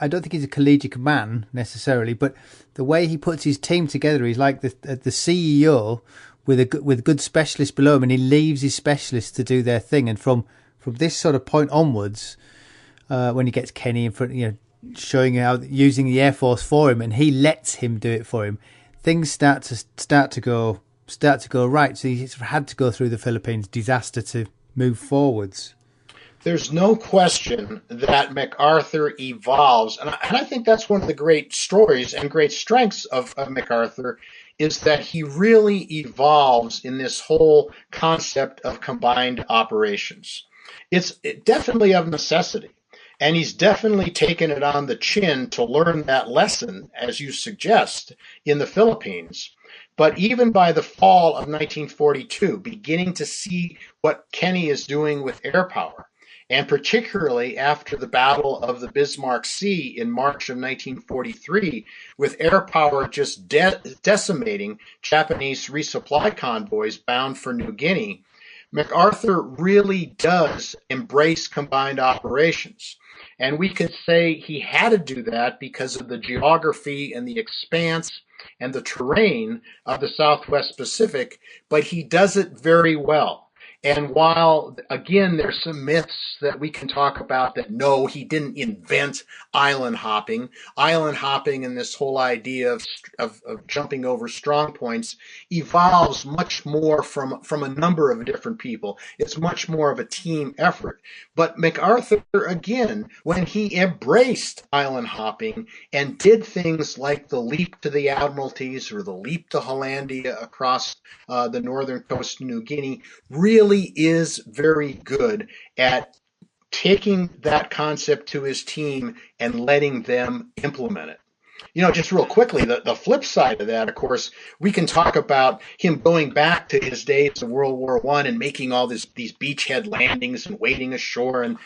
S1: I don't think he's a collegiate man necessarily, but the way he puts his team together, he's like the CEO with good specialists below him, and he leaves his specialists to do their thing. And from this sort of point onwards, when he gets Kenny in front, showing how using the Air Force for him, and he lets him do it for him, things start to go right. So he had to go through the Philippines disaster to move forwards.
S2: There's no question that MacArthur evolves, and I think that's one of the great stories and great strengths of MacArthur, is that he really evolves in this whole concept of combined operations. It's definitely of necessity, and he's definitely taken it on the chin to learn that lesson, as you suggest, in the Philippines. But even by the fall of 1942, beginning to see what Kenny is doing with air power, and particularly after the Battle of the Bismarck Sea in March of 1943, with air power just decimating Japanese resupply convoys bound for New Guinea, MacArthur really does embrace combined operations. And we could say he had to do that because of the geography and the expanse and the terrain of the Southwest Pacific, but he does it very well. And while, again, there's some myths that we can talk about that, no, he didn't invent island hopping and this whole idea of jumping over strong points evolves much more from a number of different people. It's much more of a team effort. But MacArthur, again, when he embraced island hopping and did things like the leap to the Admiralties or the leap to Hollandia across the northern coast of New Guinea, really is very good at taking that concept to his team and letting them implement it. Just real quickly, the flip side of that, of course, we can talk about him going back to his days of World War I and making all these beachhead landings and wading ashore. And,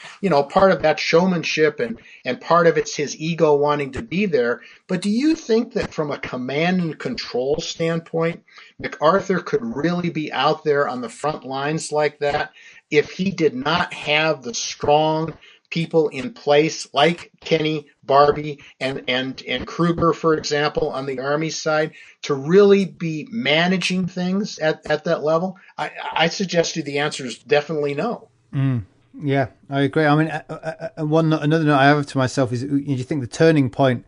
S2: part of that showmanship and part of it's his ego wanting to be there. But do you think that from a command and control standpoint, MacArthur could really be out there on the front lines like that if he did not have the strong people in place like Kenny, Barbie, and Kruger, for example, on the Army side, to really be managing things at that level? I suggest you the answer is definitely no.
S1: Yeah, I agree. I mean, another note I have to myself is, you think the turning point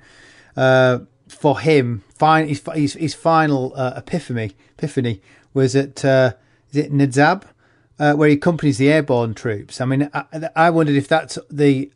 S1: for him, his final epiphany was at is it Nedzab? Where he accompanies the airborne troops. I mean, I wondered if that's the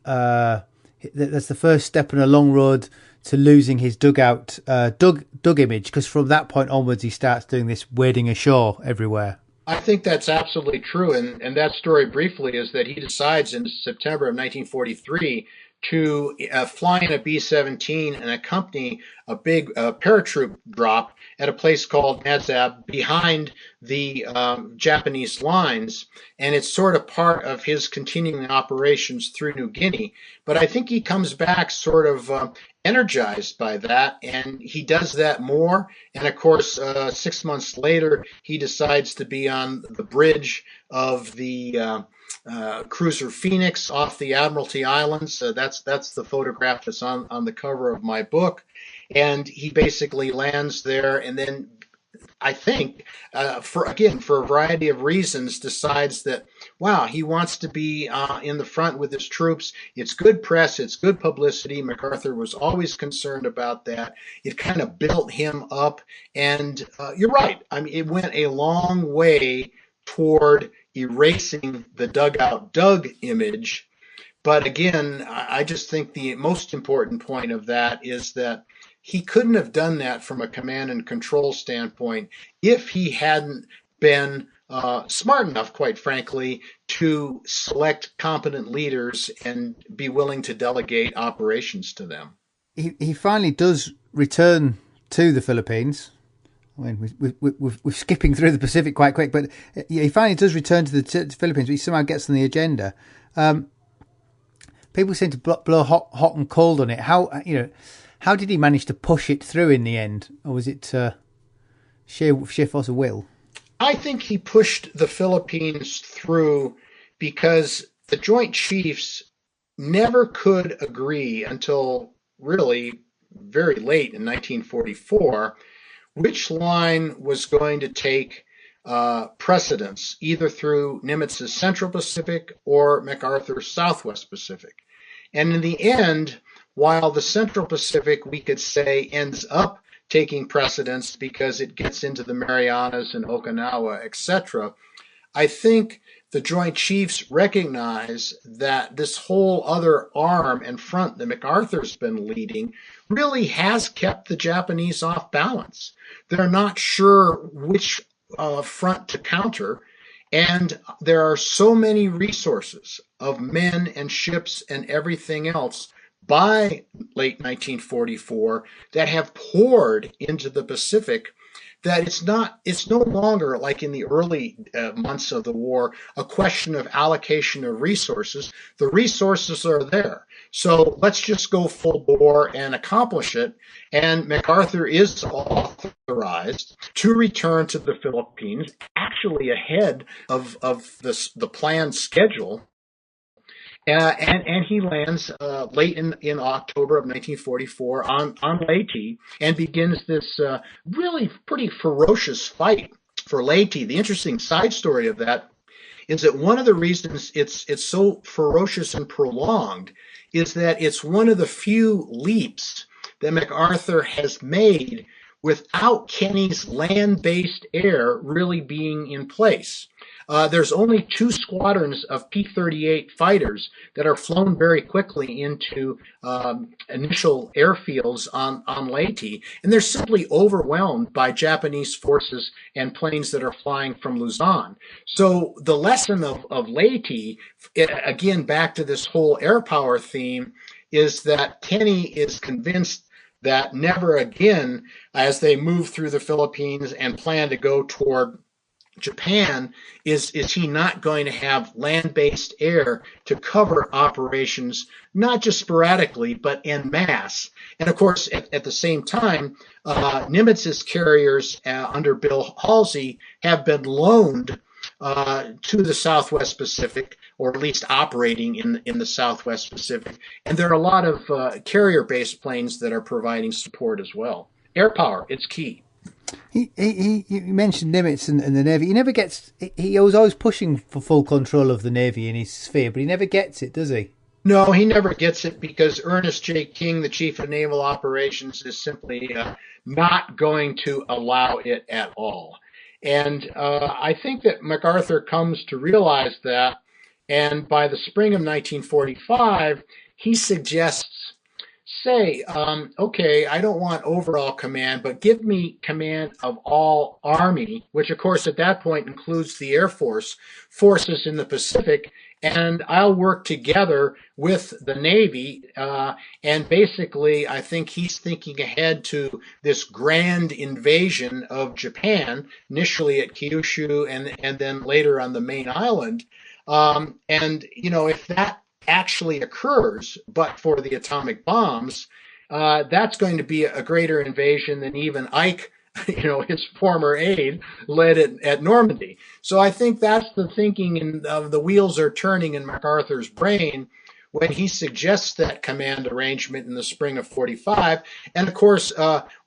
S1: that's the first step on a long road to losing his dugout, Doug image, because from that point onwards he starts doing this wading ashore everywhere.
S2: I think that's absolutely true. And that story briefly is that he decides in September of 1943 to fly in a B-17 and accompany a big paratroop drop at a place called Nadzab behind the Japanese lines. And it's sort of part of his continuing operations through New Guinea. But I think he comes back sort of energized by that, and he does that more. And of course, 6 months later, he decides to be on the bridge of the cruiser Phoenix off the Admiralty Islands. That's the photograph that's on the cover of my book. And he basically lands there, and then I think, for a variety of reasons, decides that, wow, he wants to be in the front with his troops. It's good press. It's good publicity. MacArthur was always concerned about that. It kind of built him up. And you're right. I mean, it went a long way toward erasing the dugout Doug image. But again, I just think the most important point of that is that he couldn't have done that from a command and control standpoint if he hadn't been smart enough, quite frankly, to select competent leaders and be willing to delegate operations to them.
S1: He finally does return to the Philippines. I mean, we're skipping through the Pacific quite quick, but he finally does return to the Philippines, but he somehow gets on the agenda. People seem to blow hot and cold on it. How did he manage to push it through in the end? Or was it sheer force of will?
S2: I think he pushed the Philippines through because the Joint Chiefs never could agree until really very late in 1944 which line was going to take precedence, either through Nimitz's Central Pacific or MacArthur's Southwest Pacific. And in the end, while the Central Pacific, we could say, ends up taking precedence because it gets into the Marianas and Okinawa, etc., I think the Joint Chiefs recognize that this whole other arm and front that MacArthur's been leading really has kept the Japanese off balance. They're not sure which front to counter, and there are so many resources of men and ships and everything else by late 1944 that have poured into the Pacific that it's no longer like in the early months of the war, a question of allocation of resources. The resources are there. So let's just go full bore and accomplish it. And MacArthur is authorized to return to the Philippines, actually ahead of the planned schedule. And he lands late in October of 1944 on Leyte and begins this really pretty ferocious fight for Leyte. The interesting side story of that is that one of the reasons it's so ferocious and prolonged is that it's one of the few leaps that MacArthur has made without Kenny's land-based air really being in place. There's only 2 squadrons of P-38 fighters that are flown very quickly into initial airfields on Leyte, and they're simply overwhelmed by Japanese forces and planes that are flying from Luzon. So the lesson of Leyte, again, back to this whole air power theme, is that Kenny is convinced that never again, as they move through the Philippines and plan to go toward Japan, is he not going to have land-based air to cover operations, not just sporadically, but en masse. And of course, at the same time, Nimitz's carriers under Bill Halsey have been loaned to the Southwest Pacific, or at least operating in the Southwest Pacific. And there are a lot of carrier-based planes that are providing support as well. Air power, it's key.
S1: You mentioned Nimitz and the Navy. He was always pushing for full control of the Navy in his sphere, but he never gets it, does he?
S2: No, he never gets it because Ernest J. King, the Chief of Naval Operations, is simply not going to allow it at all. And I think that MacArthur comes to realize that, and by the spring of 1945, he suggests, say, okay, I don't want overall command, but give me command of all Army, which of course at that point includes the Air Force forces in the Pacific, and I'll work together with the Navy. And basically, I think he's thinking ahead to this grand invasion of Japan, initially at Kyushu and then later on the main island. And, if that actually occurs, but for the atomic bombs, that's going to be a greater invasion than even Ike, his former aide, led at Normandy. So I think that's the thinking, and the wheels are turning in MacArthur's brain when he suggests that command arrangement in the spring of 45. And of course,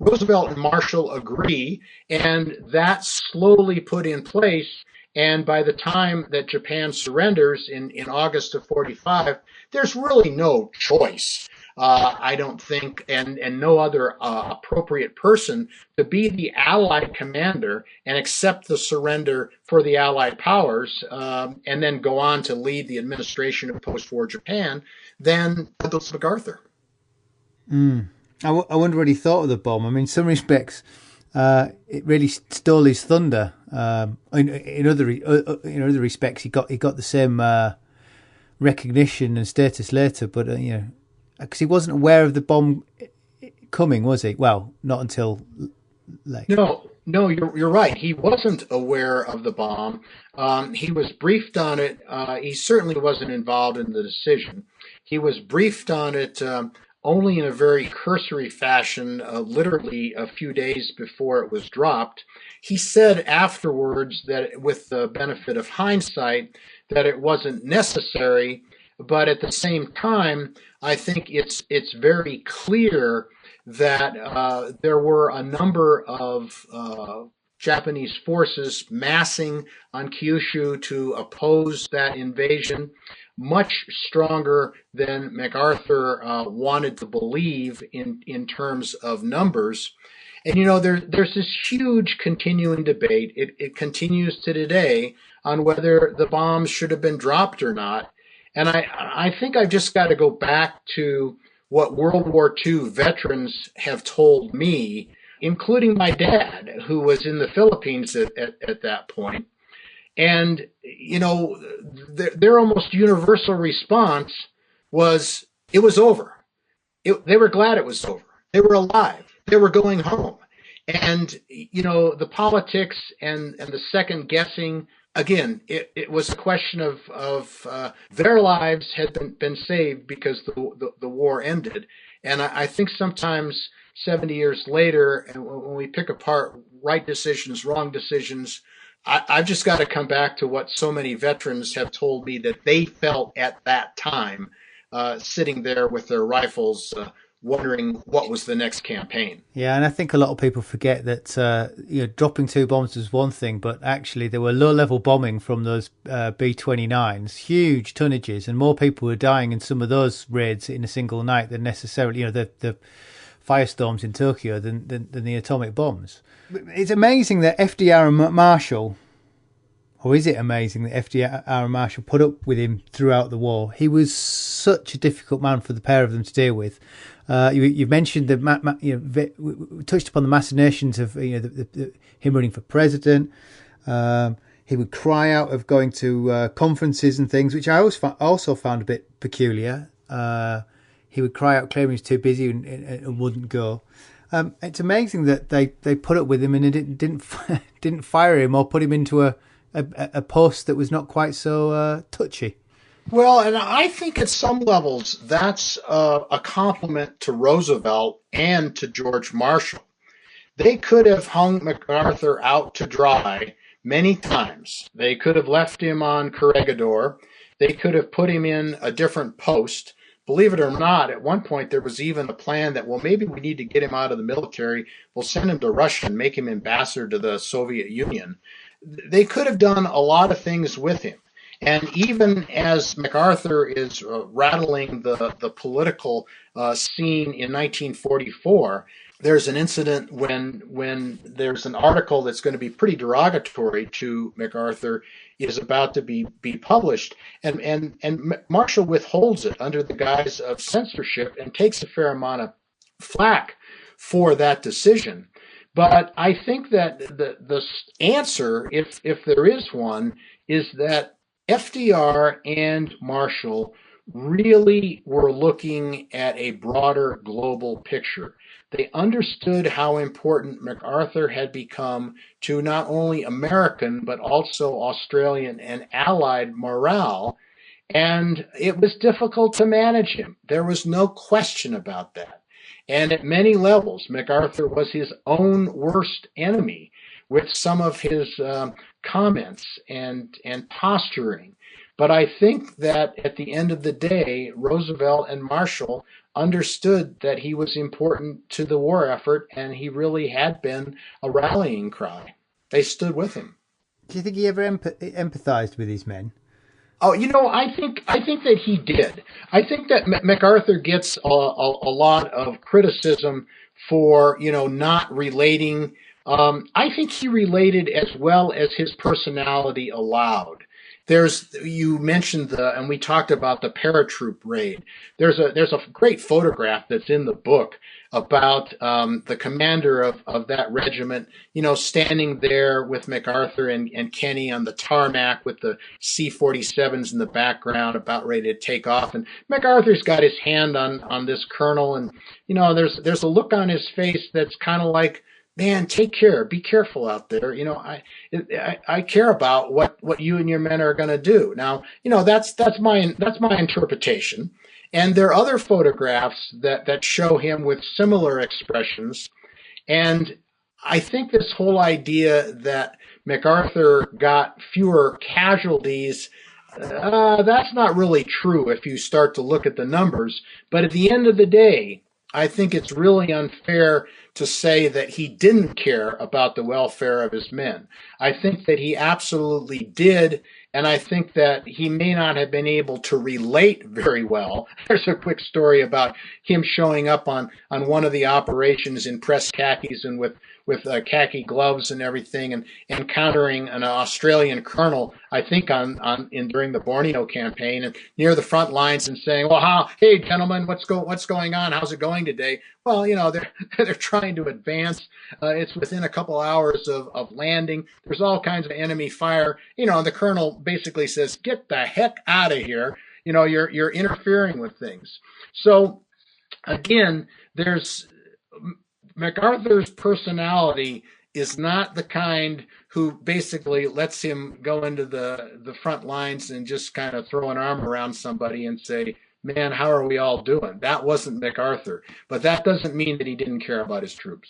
S2: Roosevelt and Marshall agree, and that's slowly put in place. And by the time that Japan surrenders in August of 45, there's really no choice, I don't think, and no other appropriate person to be the Allied commander and accept the surrender for the Allied powers, and then go on to lead the administration of post-war Japan than Douglas MacArthur.
S1: I wonder what he thought of the bomb. I mean, in some respects, it really stole his thunder. In other respects, he got the same recognition and status later, but because he wasn't aware of the bomb coming, was he? Well, not until late.
S2: No, you're right. He wasn't aware of the bomb. He was briefed on it. He certainly wasn't involved in the decision. He was briefed on it only in a very cursory fashion, literally a few days before it was dropped. He said afterwards that, with the benefit of hindsight, that it wasn't necessary, but at the same time, I think it's very clear that there were a number of Japanese forces massing on Kyushu to oppose that invasion, much stronger than MacArthur wanted to believe in terms of numbers. And there's this huge continuing debate. It continues to today on whether the bombs should have been dropped or not. And I think I've just got to go back to what World War II veterans have told me, including my dad, who was in the Philippines at that point. And, their almost universal response was, it was over. They were glad it was over. They were alive. They were going home. And, the politics and the second guessing, again, it was a question of their lives had been saved because the war ended. And I think sometimes 70 years later, and when we pick apart right decisions, wrong decisions, I've just got to come back to what so many veterans have told me that they felt at that time, sitting there with their rifles, wondering what was the next campaign.
S1: Yeah, and I think a lot of people forget that dropping two bombs was one thing, but actually there were low-level bombing from those B-29s, huge tonnages, and more people were dying in some of those raids in a single night than necessarily the firestorms in Tokyo than the atomic bombs. It's amazing that FDR and Marshall, or is it amazing that FDR and Marshall put up with him throughout the war? He was such a difficult man for the pair of them to deal with. You've mentioned we touched upon the machinations of him running for president. He would cry out of going to conferences and things, which I also found a bit peculiar. He would cry out, claiming he was too busy and wouldn't go. It's amazing that they put up with him and it didn't fire him or put him into a post that was not quite so touchy.
S2: Well, and I think at some levels that's a compliment to Roosevelt and to George Marshall. They could have hung MacArthur out to dry many times. They could have left him on Corregidor. They could have put him in a different post. Believe it or not, at one point there was even a plan that, well, maybe we need to get him out of the military. We'll send him to Russia and make him ambassador to the Soviet Union. They could have done a lot of things with him. And even as MacArthur is rattling the political scene in 1944, there's an incident when there's an article that's going to be pretty derogatory to MacArthur is about to be published, and Marshall withholds it under the guise of censorship and takes a fair amount of flack for that decision. But I think that the answer, if there is one, is that FDR and Marshall really were looking at a broader global picture. They understood how important MacArthur had become to not only American, but also Australian and Allied morale, and it was difficult to manage him. There was no question about that. And at many levels, MacArthur was his own worst enemy with some of his comments and posturing. But I think that at the end of the day, Roosevelt and Marshall understood that he was important to the war effort, and he really had been a rallying cry. They stood with him.
S1: Do you think he ever empathized with these men?
S2: Oh, I think that he did. I think that MacArthur gets a lot of criticism for not relating. I think he related as well as his personality allowed. You mentioned and we talked about the paratroop raid. There's a great photograph that's in the book about the commander of that regiment, standing there with MacArthur and Kenny on the tarmac with the C-47s in the background about ready to take off. And MacArthur's got his hand on this colonel, and, there's a look on his face that's kind of like, man, take care, be careful out there. I care about what you and your men are going to do. Now, that's my interpretation. And there are other photographs that show him with similar expressions. And I think this whole idea that MacArthur got fewer casualties, that's not really true if you start to look at the numbers. But at the end of the day, I think it's really unfair to say that he didn't care about the welfare of his men. I think that he absolutely did, and I think that he may not have been able to relate very well. There's a quick story about him showing up on one of the operations in press khakis and with khaki gloves and everything, and encountering an Australian colonel, I think during the Borneo campaign, and near the front lines, and saying, "Well, hey gentlemen, what's going on? How's it going today?" Well, they're trying to advance. It's within a couple hours of landing. There's all kinds of enemy fire. And the colonel basically says, "Get the heck out of here. You're interfering with things." So again, there's MacArthur's personality is not the kind who basically lets him go into the front lines and just kind of throw an arm around somebody and say, "Man, how are we all doing?" That wasn't MacArthur, but that doesn't mean that he didn't care about his troops.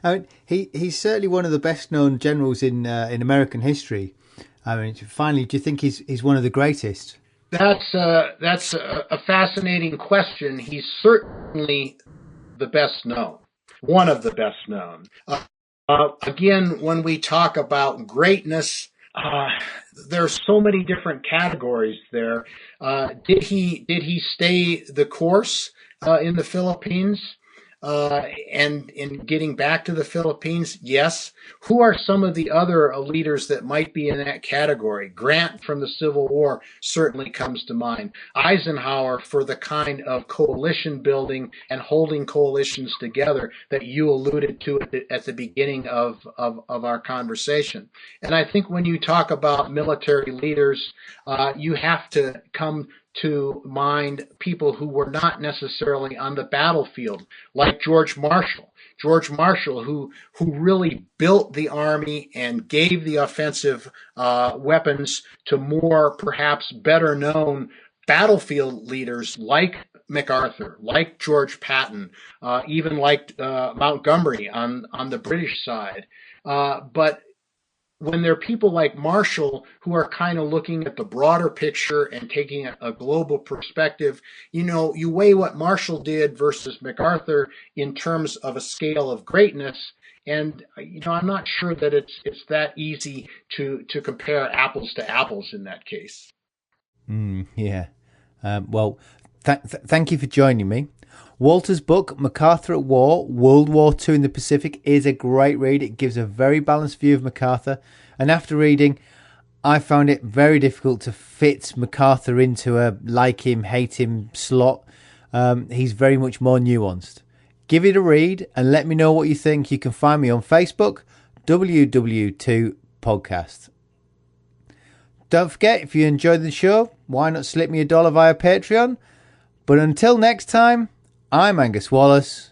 S1: I mean, he's certainly one of the best known generals in American history. I mean, finally, do you think he's one of the greatest?
S2: That's a fascinating question. He's certainly the best known, one of the best known. Again, when we talk about greatness, there's so many different categories there. Did he stay the course in the Philippines? And in getting back to the Philippines, yes. Who are some of the other leaders that might be in that category? Grant from the Civil War certainly comes to mind. Eisenhower for the kind of coalition building and holding coalitions together that you alluded to at the beginning of our conversation. And I think when you talk about military leaders, you have to come to mind people who were not necessarily on the battlefield, like George Marshall. George Marshall, who really built the Army and gave the offensive weapons to more, perhaps better known battlefield leaders like MacArthur, like George Patton, even like Montgomery on the British side. But when there are people like Marshall who are kind of looking at the broader picture and taking a global perspective, you weigh what Marshall did versus MacArthur in terms of a scale of greatness. And, I'm not sure that it's that easy to compare apples to apples in that case.
S1: Yeah. Well, thank you for joining me. Walter's book, MacArthur at War, World War II in the Pacific, is a great read. It gives a very balanced view of MacArthur. And after reading, I found it very difficult to fit MacArthur into a like him, hate him slot. He's very much more nuanced. Give it a read and let me know what you think. You can find me on Facebook, WWII Podcast. Don't forget, if you enjoyed the show, why not slip me $1 via Patreon? But until next time, I'm Angus Wallace,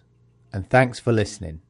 S1: and thanks for listening.